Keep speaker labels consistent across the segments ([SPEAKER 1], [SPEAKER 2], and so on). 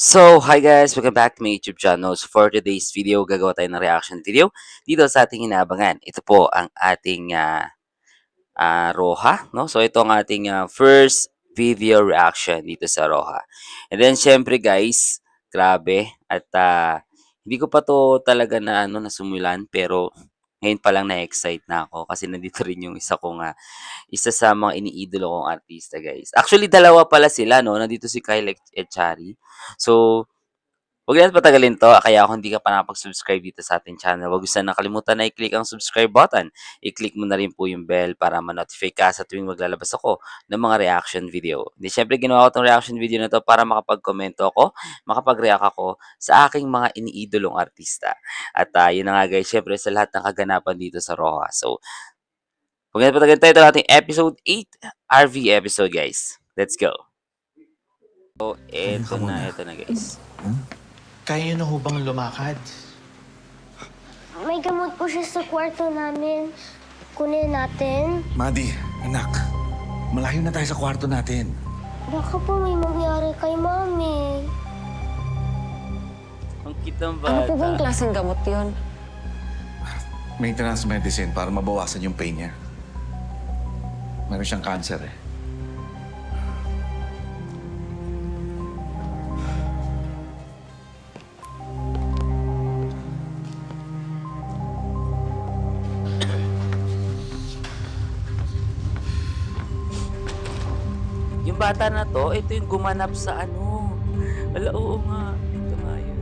[SPEAKER 1] Hi guys! Welcome back to my YouTube channel. So, for today's video, gagawa tayo ng reaction video dito sa ating inaabangan. Ito po ang ating Roha, no? So, ito ang ating first video reaction dito sa Roha. And then, syempre guys, grabe. At hindi ko pa to talaga na, nasumulan, pero ngayon pa lang na-excite na ako kasi nandito rin yung isa sa mga iniidolo kong artista, guys. Actually, dalawa pala sila, no? Nandito si Kyle Echari. So, huwag natin patagalin 'to, kaya kung hindi ka pa nakapag-subscribe dito sa ating channel, huwag mo sanang nakalimutan na i-click ang subscribe button. I-click mo na rin po yung bell para ma-notify ka sa tuwing maglalabas ako ng mga reaction video. Hindi, siyempre ginawa ko 'tong reaction video na 'to para makapagkomento ako, makapag-react ako sa aking mga iniidolong artista. At, yun na nga guys, siyempre sa lahat ng kaganapan dito sa Roja. So, huwag natin patagalin tayo, ito ang ating episode 8, RV episode guys. Let's go. So,
[SPEAKER 2] Halika muna.
[SPEAKER 1] eto na guys.
[SPEAKER 3] Kaya na ho bang lumakad?
[SPEAKER 4] May gamot po siya sa kwarto namin. Kunin natin.
[SPEAKER 2] Madi, anak. Malayo na tayo sa kwarto natin.
[SPEAKER 4] Baka po may mangyari kay Mami.
[SPEAKER 1] Ang cute ng
[SPEAKER 5] Ano po bang
[SPEAKER 1] bata.
[SPEAKER 5] klaseng gamot yun?
[SPEAKER 2] Maintenance medicine para mabawasan yung pain niya. Meron siyang cancer eh.
[SPEAKER 1] Yung bata na 'to, ito yung gumanap sa ano. Hala, oo nga. Ito nga yun.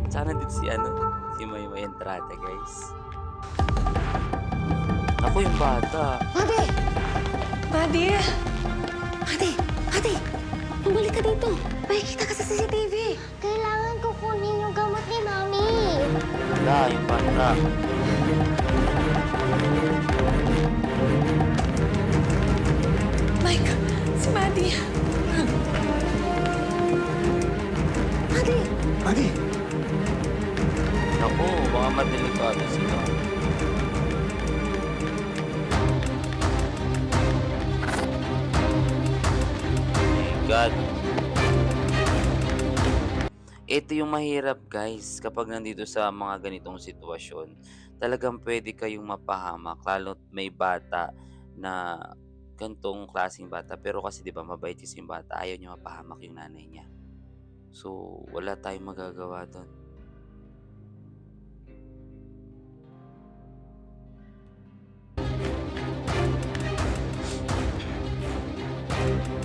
[SPEAKER 1] Tsaka nandito si Maymay Entrada, guys. Naku, yung bata.
[SPEAKER 5] Madi! Madi! Madi! Madi! Bumalik ka dito. Makikita ka sa CCTV.
[SPEAKER 4] Kailangan ko kunin yung gamot ni Mami.
[SPEAKER 1] Hala, yung bata.
[SPEAKER 5] Mike! Si Madi! Madi!
[SPEAKER 2] Madi!
[SPEAKER 1] Naku, baka madelikado sila. My God. Ito yung mahirap guys, kapag nandito sa mga ganitong sitwasyon, talagang pwede kayong mapahamak, lalo't may bata na gantong klaseng bata. Pero kasi 'di ba mabait kasi yung bata, ayaw niya mapahamak yung nanay niya. So, wala tayong magagawa do'n.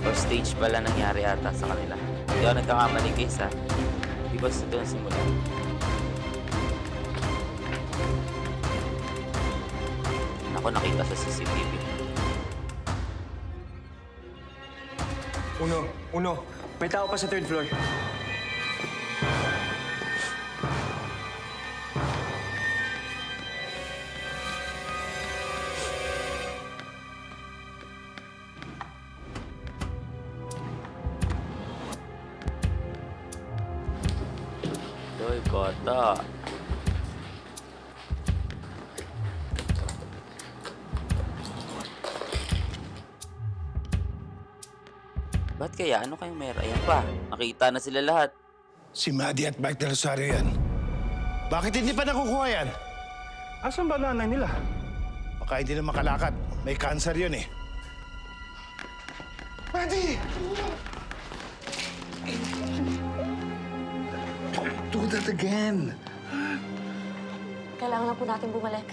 [SPEAKER 1] Or stage pala nangyari ata sa kanila. Hindi ako nagkakamali guys ha. Di ba sa doon simula? Ako nakita sa CCTV.
[SPEAKER 6] Uno. May tao pa sa third floor.
[SPEAKER 1] Hoy, bata. Ba't kaya? Ano kayang meron? Ayan pa. Nakita na sila lahat.
[SPEAKER 3] Si Maddie at Mike Del Rosario yan. Bakit hindi pa nakukuha yan?
[SPEAKER 6] Asan ba nanay nila?
[SPEAKER 3] Baka hindi na makalakad. May cancer yun eh. Maddie!
[SPEAKER 2] Do that again.
[SPEAKER 5] Kailangan na po natin bumalik.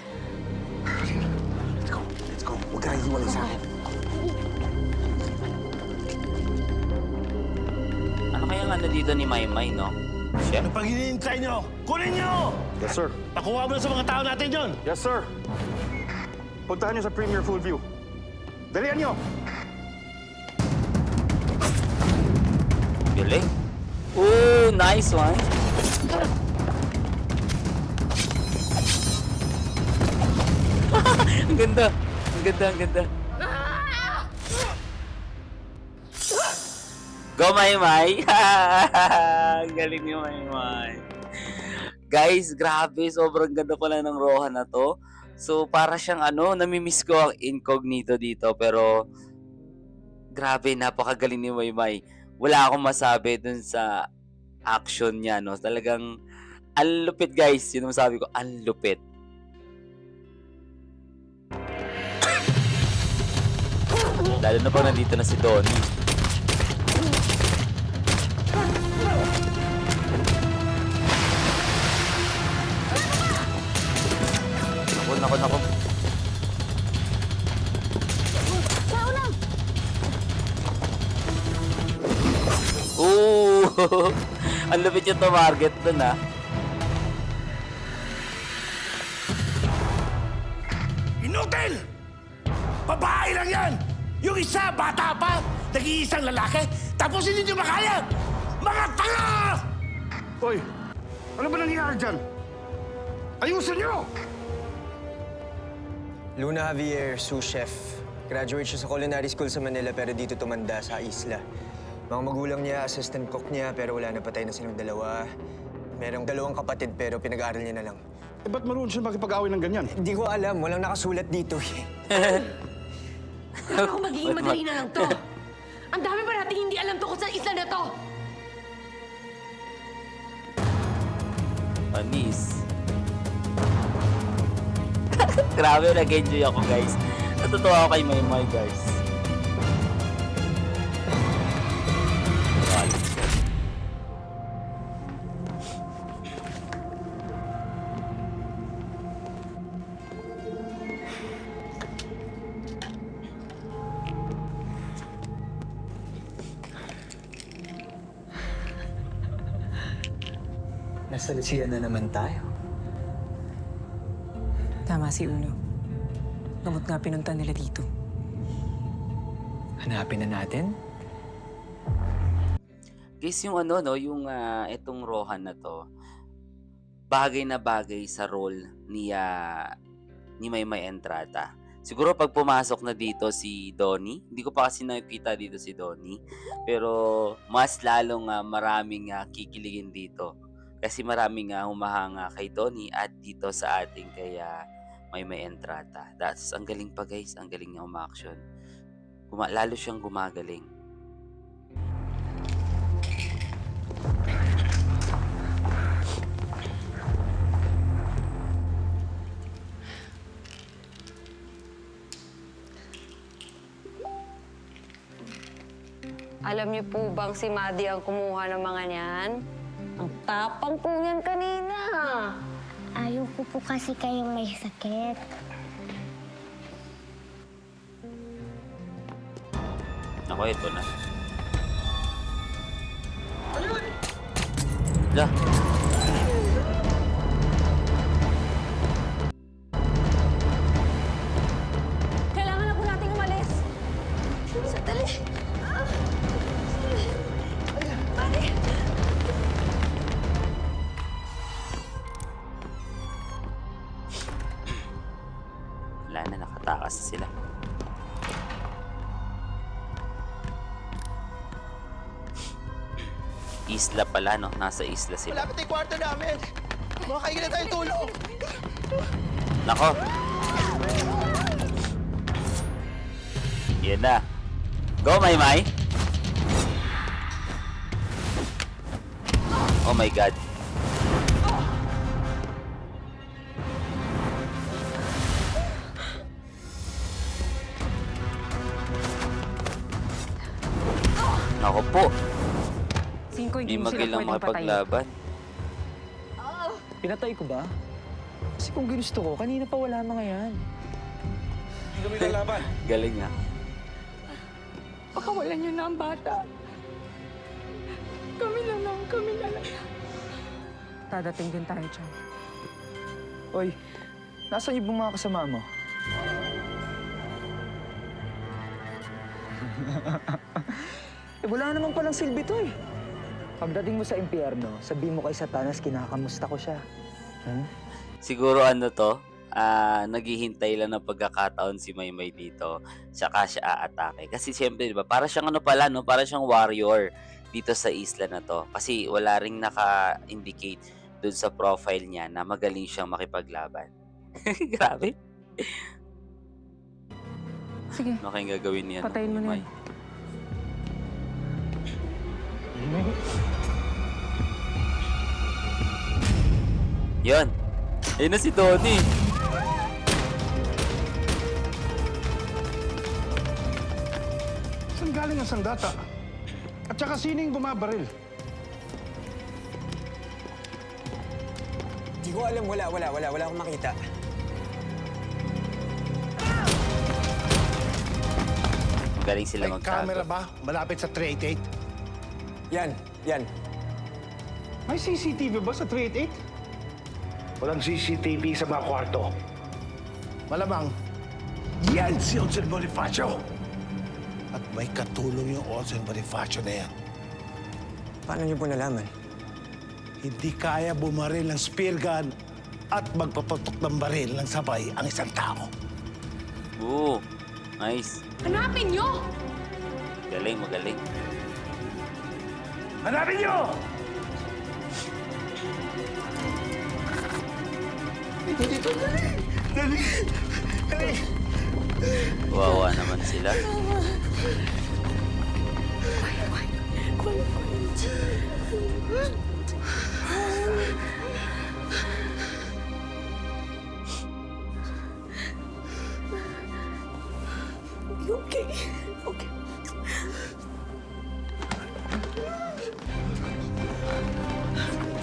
[SPEAKER 2] Let's go. Let's go. Huwag ka hiwalay sa akin.
[SPEAKER 1] Ano kaya nga dito ni Maymay, no? Chef?
[SPEAKER 3] Ano pang hinihintay nyo? Kunin nyo!
[SPEAKER 6] Yes, sir.
[SPEAKER 3] Pakuha mo na sa mga tao natin yun!
[SPEAKER 6] Yes, sir. Puntahan niyo sa Premier Full View. Dalian niyo!
[SPEAKER 1] Galing. Ooh, nice one. Ang ganda. Ang ganda, ang ganda. Go, Maymay! Ang galing ni Maymay. Guys, grabe. Sobrang ganda pala ng Roha na to. So, para siyang namimiss ko ang incognito dito. Pero, grabe, napakagaling ni Maymay. wala akong masabi dun sa action niya, no? Talagang, ang lupit guys. Yun ang sabi ko, ang lupit. Lalo na pag nandito na si Donnie. Nako. Ooh! Ang lupit yung target dun, ah.
[SPEAKER 3] Inutil! Babae lang yan! Yung isa, bata pa! Nag-iisang lalaki! Tapos hindi nyo makaya! Mga tanga! Hoy! Ano ba nangyayari dyan? Ayusin nyo!
[SPEAKER 7] Luna Javier, sous chef. Graduate siya sa culinary school sa Manila pero dito tumanda sa isla. Mga magulang niya, assistant cook niya pero wala na, patay na silang dalawa. Merong dalawang kapatid pero pinag-aaral niya na lang.
[SPEAKER 6] Eh, ba't marunong siya makipag-away ng ganyan?
[SPEAKER 7] Hindi ko alam, walang nakasulat dito eh.
[SPEAKER 5] Ako magiging madali na lang to. Ang dami pa natin hindi alam tungkol sa isla na to.
[SPEAKER 1] Panis. Grabe, nag-enjoy ako guys. Natutuwa ako kay Maymay guys.
[SPEAKER 7] Nasa Lucia na naman tayo.
[SPEAKER 8] Tama si Uno. Gamot nga pinunta nila dito.
[SPEAKER 7] Hanapin na natin.
[SPEAKER 1] Guys, yung ano, no, yung itong Rohan na to, bagay na bagay sa role ni Maymay Entrada. Siguro pag pumasok na dito si Donnie, hindi ko pa kasi nakikita dito si Donnie, pero mas lalong maraming kikiligin dito. Kasi maraming humahanga kay Donnie at dito sa ating kaya Maymay Entrada. That's ang galing pa guys, ang galing niya umaction. Lalo siyang gumagaling.
[SPEAKER 9] Alam niyo po bang si Maddie ang kumuha ng mga niyan? Ang tapang po niyan kanina.
[SPEAKER 4] Ayaw ko po kasi kayong may sakit.
[SPEAKER 1] Ako, ito na. Lah.
[SPEAKER 5] Kailangan na po nating umalis. Sandali. Mari.
[SPEAKER 1] Wala na, nakatakas na sila. Isla pala, no? Nasa isla sila.
[SPEAKER 7] Malapit na yung kwarto namin! Makakaigil na tayong tulong!
[SPEAKER 1] Nako! Yan na. Go, Maymay! Oh my God. Nako po.
[SPEAKER 8] Cinco,
[SPEAKER 1] Hindi
[SPEAKER 8] hindi mo sila
[SPEAKER 1] magilang
[SPEAKER 8] pwedeng patayin.
[SPEAKER 1] makipaglaban.
[SPEAKER 7] Pinatay ko ba? Kasi kung ginusto ko, kanina pa wala mga yan.
[SPEAKER 6] Hindi kami lalaban.
[SPEAKER 1] Galing nga.
[SPEAKER 5] Pakawalan niyo na ang bata. Kami na lang.
[SPEAKER 8] Dadating din tayo dyan.
[SPEAKER 7] Oy, nasaan yung mga kasama mo? Wala naman palang silbi to eh. Pagdating mo sa impyerno, sabihin mo kay Satanas, kinakamusta ko siya.
[SPEAKER 1] Siguro ano to, naghihintay lang ng pagkakataon si Maymay dito, saka siya aatake. Kasi siyempre, di ba, para siyang ano pala, no? Para siyang warrior dito sa isla na to. Kasi wala ring naka-indicate dun sa profile niya na magaling siyang makipaglaban. Grabe.
[SPEAKER 8] Sige,
[SPEAKER 1] Ano kayong gagawin niya?
[SPEAKER 8] patayin mo na yan.
[SPEAKER 1] Yun. Ayun na si Donnie.
[SPEAKER 3] Saan galing ang sandata? At saka sino yung bumabaril?
[SPEAKER 7] Di ko alam, wala akong makita.
[SPEAKER 1] Magaling sila
[SPEAKER 3] May
[SPEAKER 1] magtago.
[SPEAKER 3] camera ba malapit sa 388?
[SPEAKER 7] Yan.
[SPEAKER 3] May CCTV ba sa 388? Walang CCTV sa mga kwarto. Malamang, yan si Olsen Bonifacio. At may katulong yung Olsen Bonifacio na yan.
[SPEAKER 7] Paano niyo po nalaman?
[SPEAKER 3] Hindi kaya bumaril ng spear gun at magpapatok ng baril ng sabay ang isang tao.
[SPEAKER 1] Oo. Nice.
[SPEAKER 5] Hanapin niyo!
[SPEAKER 1] Galing, magaling.
[SPEAKER 3] Hanapin niyo!
[SPEAKER 1] Wawa naman sila.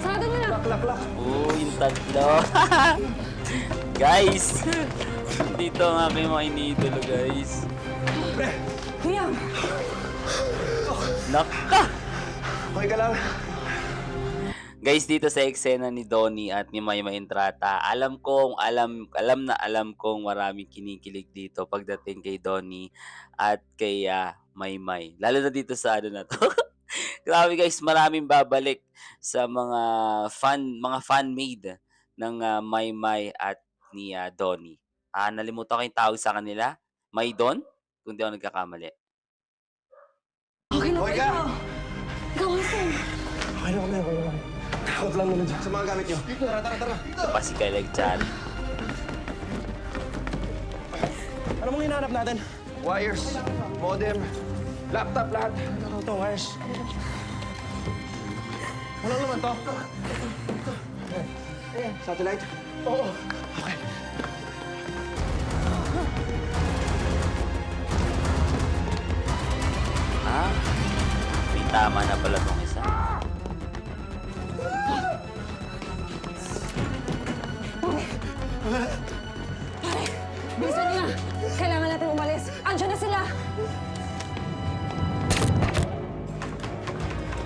[SPEAKER 5] Sarado niyo na!
[SPEAKER 1] Yung tatlo. Guys! Dito ang aking mga iniidolo, guys.
[SPEAKER 5] Kuya!
[SPEAKER 1] Naka!
[SPEAKER 7] Okay ka lang?
[SPEAKER 1] Guys, dito sa eksena ni Donnie at ni Maymay Entrata, alam kong maraming kinikilig dito pagdating kay Donnie at kay Maymay. Lalo na dito sa ano na to. Grabe guys, maraming babalik sa mga fan-made ng Maymay at ni Donnie. Nalimutan ko yung tawag sa kanila. Maydon? Kung di ako nagkakamali.
[SPEAKER 5] Okay na ba ikaw? Ikaw, Olsen!
[SPEAKER 7] Takot lang naman dyan sa mga gamit niyo. Tara.
[SPEAKER 1] Ito pa si Kyle Chari.
[SPEAKER 7] Ano mong hinahanap natin? Wires, modem, laptop, lahat. Ano to, wires? Walang naman to. Satellite? Oo. Okay.
[SPEAKER 1] May tama na pala tong isa.
[SPEAKER 5] Bilisan niyo na! Kailangan natin umalis! Andiyan na sila!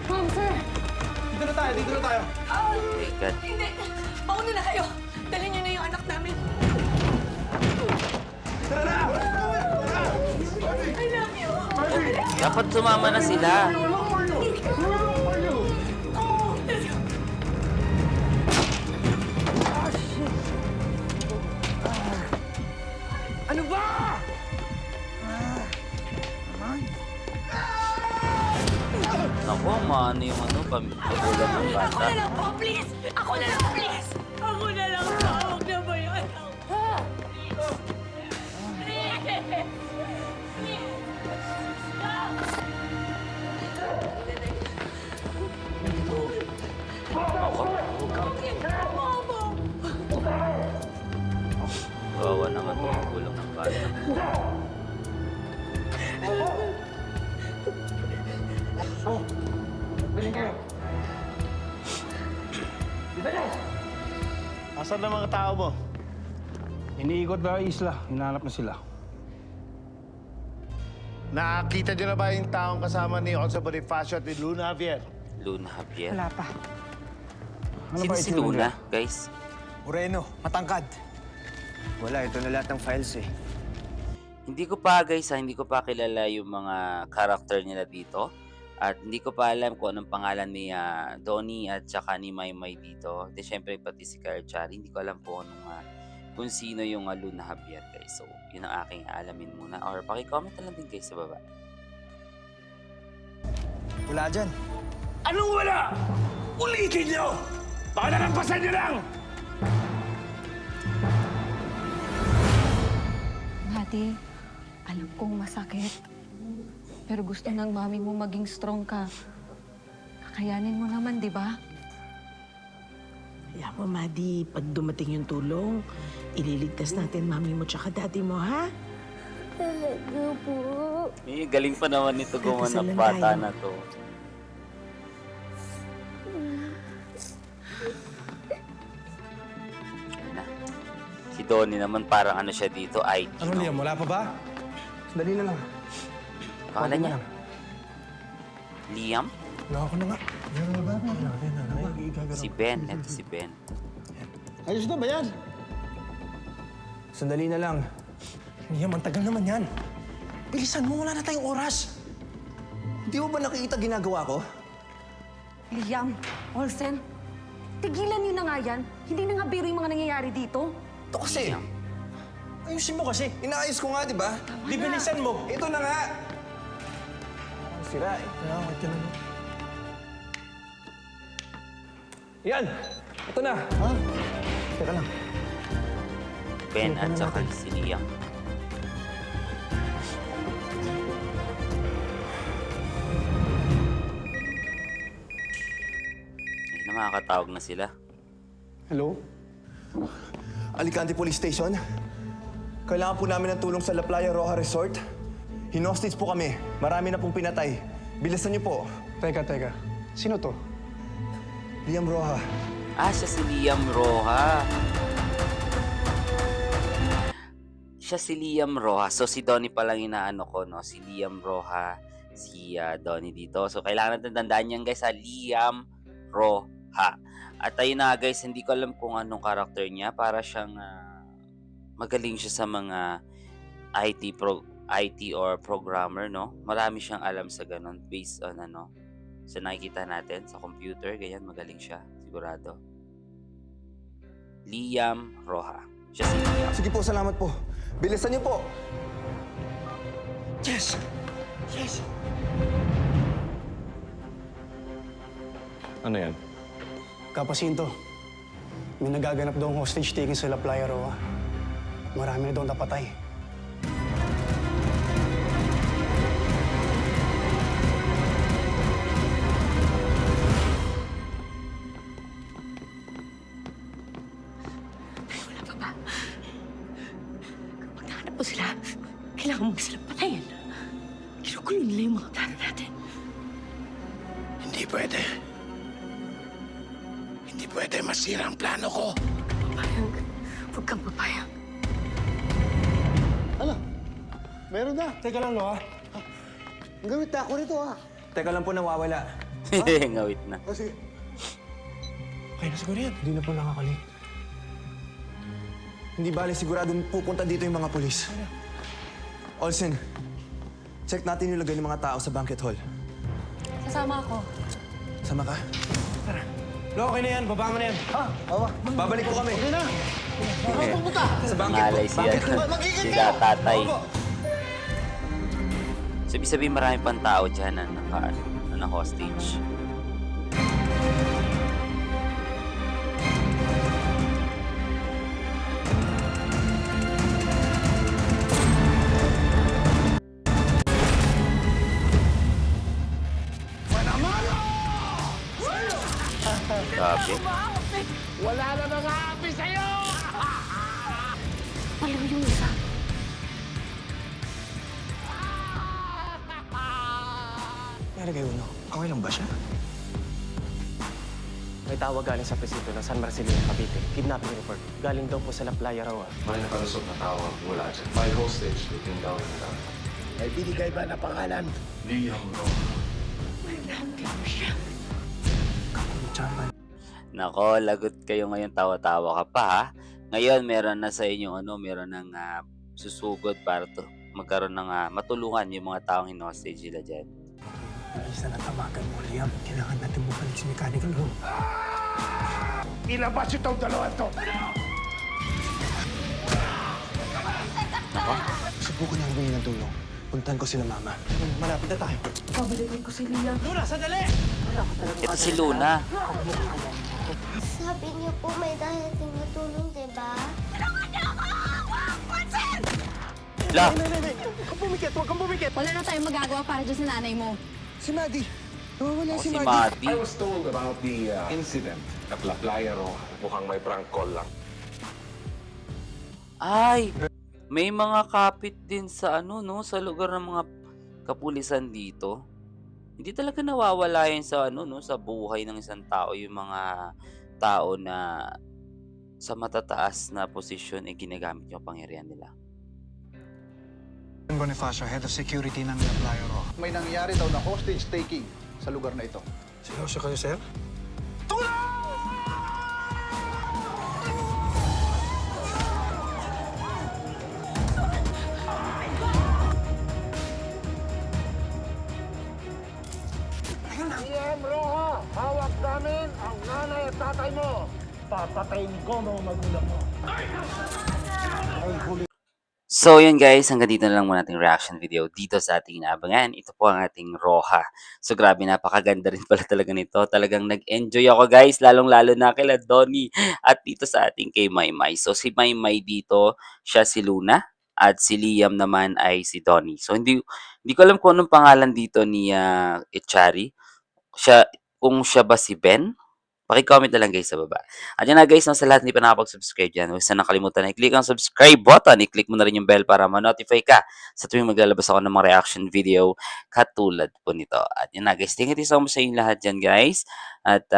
[SPEAKER 5] Ma'am, sir!
[SPEAKER 7] Dito na tayo.
[SPEAKER 1] Oh my God.
[SPEAKER 5] Hindi! Mauna na kayo! Dalhin niyo na yung anak namin! I love you!
[SPEAKER 1] Dapat sumama na sila.
[SPEAKER 3] Ano ba?
[SPEAKER 1] Naku, maano yung pagulang ng
[SPEAKER 5] Ako
[SPEAKER 1] bata.
[SPEAKER 5] na lang po, please! Ako na lang, please! Ako na lang po! Huwag na ba yung anak ko? Please!
[SPEAKER 1] Kawawa naman po magulang ng bata.
[SPEAKER 3] Asan na mga tao mo? Iniikot na ang isla. Hinahanap na sila. Nakakita niyo na ba yung taong kasama ni Olsen Bonifacio at ni Luna Javier?
[SPEAKER 1] Luna Javier.
[SPEAKER 8] Wala pa.
[SPEAKER 1] Sino
[SPEAKER 3] ba
[SPEAKER 1] si
[SPEAKER 3] itsura
[SPEAKER 1] Luna,
[SPEAKER 3] niya?
[SPEAKER 1] guys?
[SPEAKER 7] Moreno, matangkad. Wala, ito na lahat ng files eh.
[SPEAKER 1] Hindi ko pa, guys, hindi ko pa kilala yung mga character nila dito. At hindi ko pa alam kung anong pangalan ni Donnie at saka ni Maymay dito. At syempre pati si Kyle Chari. Hindi ko alam po kung sino yung Luna Javier, guys. So, yun ang aking alamin muna. Or pakicomment na lang din guys sa baba.
[SPEAKER 7] Wala dyan.
[SPEAKER 3] Anong wala? Ulitin niyo! Baka nalampasan niyo lang!
[SPEAKER 5] Mati, alam kong masakit. Pero gusto ng mami mo maging strong ka. Kakayanin mo naman, di ba?
[SPEAKER 10] Kaya mo, Maddie, pag dumating yung tulong, ililigtas natin mami mo tsaka daddy mo, ha?
[SPEAKER 4] Talaga po.
[SPEAKER 1] Eh, galing pa naman nito gumanap
[SPEAKER 10] Nagdasal lang
[SPEAKER 1] bata
[SPEAKER 10] tayo.
[SPEAKER 1] na to. Yan na. Si Donnie naman parang ano siya dito, IT.
[SPEAKER 3] Ano,
[SPEAKER 1] no?
[SPEAKER 3] Liam? Wala pa ba? Sandali na lang.
[SPEAKER 1] Pangalan niya? Liam?
[SPEAKER 3] Wala ako na nga.
[SPEAKER 1] Si Ben. Ito si Ben.
[SPEAKER 3] Ayos na ba yan?
[SPEAKER 7] Sandali na lang.
[SPEAKER 3] Liam, ang tagal naman yan. Bilisan mo, wala na tayong oras.
[SPEAKER 7] Hindi mo ba nakikita ginagawa ko?
[SPEAKER 5] Liam, Olsen, tigilan niyo na nga yan. Hindi na nga biro yung mga nangyayari dito.
[SPEAKER 7] Ito kasi.
[SPEAKER 1] Liam.
[SPEAKER 3] Ayusin mo kasi.
[SPEAKER 7] Inaayos ko nga, di ba?
[SPEAKER 3] Di bilisan mo.
[SPEAKER 7] Ito na nga. Sira eh.
[SPEAKER 3] Nakakit ka naman. Yan! Ito na. Ha? Teka lang.
[SPEAKER 1] Ben at saka si Liam. Ayun na, makakatawag na sila.
[SPEAKER 3] Hello?
[SPEAKER 7] Alicante Police Station. Kailangan po namin ng tulong sa La Playa Roja Resort. Hinostage po kami. Marami na pong pinatay. Bilisan niyo po.
[SPEAKER 3] Teka. Sino to?
[SPEAKER 7] Liam Roja.
[SPEAKER 1] Ah, siya si Liam Roja. Siya si Liam Roja. So, si Donnie pa lang inaano ko, no? Si Liam Roja, si Donnie dito. So, kailangan natin tandaan yan, guys, Liam Roja. At ayun na, guys, hindi ko alam kung anong karakter niya. Para siyang magaling siya sa mga IT or programmer, no? Marami siyang alam sa ganun based on ano. So, nakikita natin sa computer, ganyan, magaling siya. Sigurado. Liam Roja. Siya si Liam.
[SPEAKER 7] Sige po, salamat po. Bilisan niyo po.
[SPEAKER 3] Yes! Yes!
[SPEAKER 6] Ano yan?
[SPEAKER 3] Kapasinto, may nagaganap daw hostage taking sa La Playa Roa. Marami na daw napatay.
[SPEAKER 10] Pag nahanap mo sila, kailangan mo sila patayin. Kinukulo nila yung mga plano natin.
[SPEAKER 3] Hindi pwede. Hindi pwede masira ang plano ko.
[SPEAKER 10] Papayag. Huwag kang papayag.
[SPEAKER 3] Meron na. Teka lang, Loa.
[SPEAKER 7] Ang gamit na ako nito, ha? Teka lang po, nawawala.
[SPEAKER 1] Ngawit na.
[SPEAKER 3] Sige. Okay na siguro yan. Hindi na po nakakali.
[SPEAKER 7] Hindi bale, siguradong pupunta dito yung mga polis. Olsen, check natin yung lagay ng mga tao sa banquet hall.
[SPEAKER 5] Sasama ako.
[SPEAKER 7] Sama ka?
[SPEAKER 3] Lo, okay na yan. Baba mo na yan. Ha? Baba.
[SPEAKER 7] Babalik po kami.
[SPEAKER 3] Okay na.
[SPEAKER 7] Sa banquet po.
[SPEAKER 1] Ngalay siya. Sila tatay. So, ibig sabihin marami pang tao dyan na naka-hostage. Grabe.
[SPEAKER 10] Alam yung isa.
[SPEAKER 3] Meron kayo, no?
[SPEAKER 7] Okay lang ba siya?
[SPEAKER 11] May tawag galing sa presinto ng San Marcelino, Cavite. Kidnapping report. Galing daw po sa La Playa raw.
[SPEAKER 6] May nakalusot na tawag mula dyan. May hostage looking down and down.
[SPEAKER 3] May binigay ba na pangalan?
[SPEAKER 6] Liam Roja.
[SPEAKER 1] Nako, lagot kayo ngayon, tawa-tawa ka pa ha. Ngayon, meron na sa inyo, meron ng susugod para to magkaroon ng matulungan yung mga taong hinostage sila dyan.
[SPEAKER 3] Isa na tawagan mo, Liam. Kailangan natin bukalik sa mechanical room. Ilabas itong dalawa to! Subukan niya humingi ng tulong. Puntahan ko sila, Mama. Malapit na tayo.
[SPEAKER 5] Pabalikin ko si Liam.
[SPEAKER 3] Luna, sandali!
[SPEAKER 1] Ito si Luna.
[SPEAKER 4] Sabi niyo po may darating na tulong, diba?
[SPEAKER 1] La,
[SPEAKER 3] Huwag kang pumikit! Huwag kang pumikit!
[SPEAKER 5] Wala na tayong magagawa para dyan sa nanay mo.
[SPEAKER 3] Si Maddie!
[SPEAKER 7] Nawawala
[SPEAKER 1] Ako
[SPEAKER 7] si
[SPEAKER 1] si
[SPEAKER 7] Maddie.
[SPEAKER 1] Mati.
[SPEAKER 6] was told about the incident at La Playa Roja. Mukhang may prank call lang.
[SPEAKER 1] Ay, may mga kapit din sa ano 'no, sa lugar ng mga kapulisan dito. Hindi talaga nawawala 'yan sa ano 'no, sa buhay ng isang tao yung mga tao na sa matataas na posisyon, eh, ginagamit yung kapangyarihan nila.
[SPEAKER 2] Bonifacio, head of security ng La Playa Roja.
[SPEAKER 6] May nangyari daw na hostage taking sa lugar na ito.
[SPEAKER 3] Seryoso kayo, sir? PM Roja, hawak namin ang nanay at tatay mo. Papatayin ko mga magulang mo.
[SPEAKER 1] So yun guys, hanggang dito na lang muna ating reaction video dito sa ating inaabangan. Ito po ang ating Roja. So grabe, napakaganda rin pala talaga nito. Talagang nag-enjoy ako guys, lalong-lalo na kila Donnie at dito sa ating kay Maymay. So si Maymay dito, siya si Luna at si Liam naman ay si Donnie. So hindi ko alam kung anong pangalan dito ni Echari. Kung siya ba si Ben? Paki-comment na lang guys sa baba. At yan na guys, no, sa lahat hindi pa nakapag-subscribe dyan, huwag sana nakalimutan na i-click ang subscribe button. I-click mo na rin yung bell para ma-notify ka sa tuwing maglalabas ako ng mga reaction video katulad po nito. At yan na guys, thank you so much sa inyo lahat dyan guys. At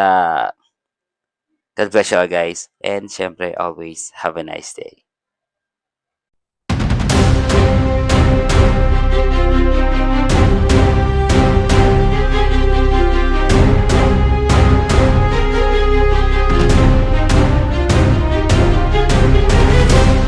[SPEAKER 1] God bless you all guys. And syempre, always have a nice day.